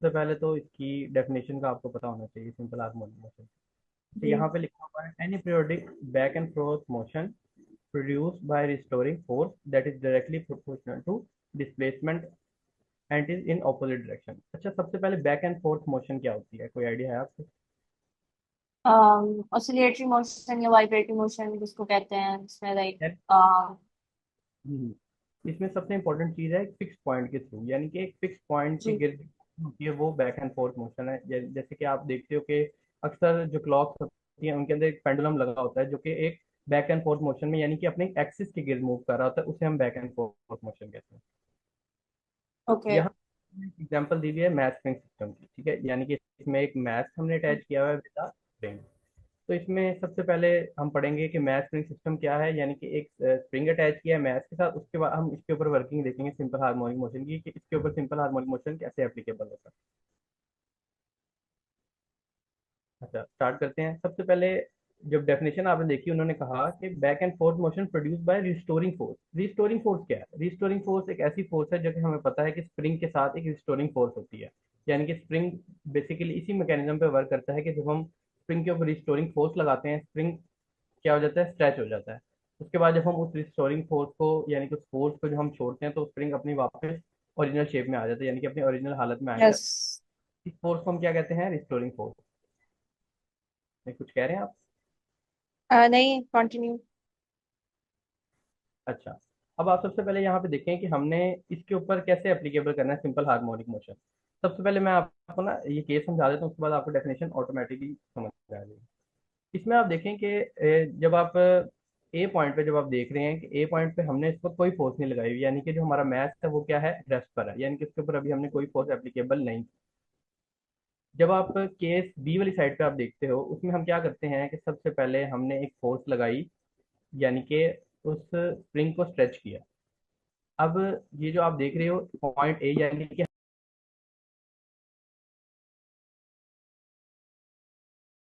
सबसे पहले तो इसकी डेफिनेशन का आपको पता होना चाहिए, सिंपल हार्मोनिक मोशन। तो जी। यहाँ पे लिखा हुआ है any periodic back and forth motion produced by restoring force that is directly proportional to displacement and is in opposite direction. अच्छा, सबसे पहले बैक एंड फोर्थ मोशन क्या होती है, कोई आइडिया है आपको? ऑसिलेटरी मोशन या वाइब्रेटरी मोशन जिसको कहते हैं, इसमें लाइक यानी इसमें सबसे इंपॉर्टेंट चीज है एक फिक्स पॉइंट के थ्रू, यानी कि एक फिक्स पॉइंट के जी। गिर्द होती है, वो बैक एंड फोर्थ मोशन है। जैसे कि आप देखते हो कि अक्सर जो क्लॉक्स होती हैं उनके अंदर एक पेंडुलम लगा होता है जो कि एक बैक एंड फोर्थ मोशन में, यानी कि अपने एक्सिस के गिर्द मूव कर रहा होता है, उसे हम बैक एंड फोर्थ मोशन कहते हैं। ओके। यहाँ एग्जांपल दी हुई है मैथ स्प्रिंग सिस्टम की, ठीक है, यानी कि इसमें एक मैथ हमने अटैच किया हुआ है विद स्प्रिंग। तो इसमें सबसे पहले हम पढ़ेंगे कि मैथ स्प्रिंग सिस्टम क्या है, यानी कि एक स्प्रिंग अटैच किया है मैथ के साथ, उसके बाद हम इसके ऊपर वर्किंग देखेंगे सिंपल हार्मोनिक मोशन की, कि इसके ऊपर सिंपल हार्मोनिक मोशन कैसे एप्लीकेबल होता है। अच्छा, स्टार्ट करते हैं। सबसे पहले जब डेफिनेशन आपने देखी, उन्होंने कहा कि back and forth motion produce by restoring force. Restoring force क्या है? रिस्टोरिंग फोर्स एक ऐसी फोर्स है जो कि हमें पता है कि स्प्रिंग के साथ एक रिस्टोरिंग फोर्स होती है। यानी कि स्प्रिंग बेसिकली इसी मैकेनिज्म पे वर्क करता है कि जब हम स्प्रिंग के ऊपर रिस्टोरिंग फोर्स लगाते हैं, स्प्रिंग क्या हो जाता है, स्ट्रेच हो जाता है। उसके बाद जब हम उस रिस्टोरिंग फोर्स को, यानी कि उस फोर्स को जब हम छोड़ते हैं, तो स्प्रिंग अपनी वापस ओरिजिनल शेप में आ जाता है, यानी कि अपनी ओरिजिनल हालत में आ यस। जाता है। इस फोर्स को हम क्या कहते हैं? Restoring force. कुछ कह रहे हैं आप? नहीं, कंटिन्यू। अच्छा, अब आप सबसे पहले यहाँ पे देखें कि हमने इसके ऊपर कैसे एप्लीकेबल करना है सिंपल हार्मोनिक मोशन। सबसे पहले मैं आपको ना ये केस समझा देता हूँ, उसके बाद आपको डेफिनेशन ऑटोमेटिकली समझ आ जाएगी। इसमें आप देखें कि जब आप ए पॉइंट पे जब आप देख रहे हैं कि ए पॉइंट पे हमने इस पर कोई फोर्स नहीं लगाई हुई, यानी कि जो हमारा मैथ है वो क्या है, रेस्ट पर है, यानी कि इसके ऊपर अभी हमने कोई फोर्स एप्लीकेबल नहीं। जब आप केस बी वाली साइड पे आप देखते हो, उसमें हम क्या करते हैं कि सबसे पहले हमने एक फोर्स लगाई, यानी कि उस स्प्रिंग को स्ट्रेच किया। अब ये जो आप देख रहे हो पॉइंट ए, यानी कि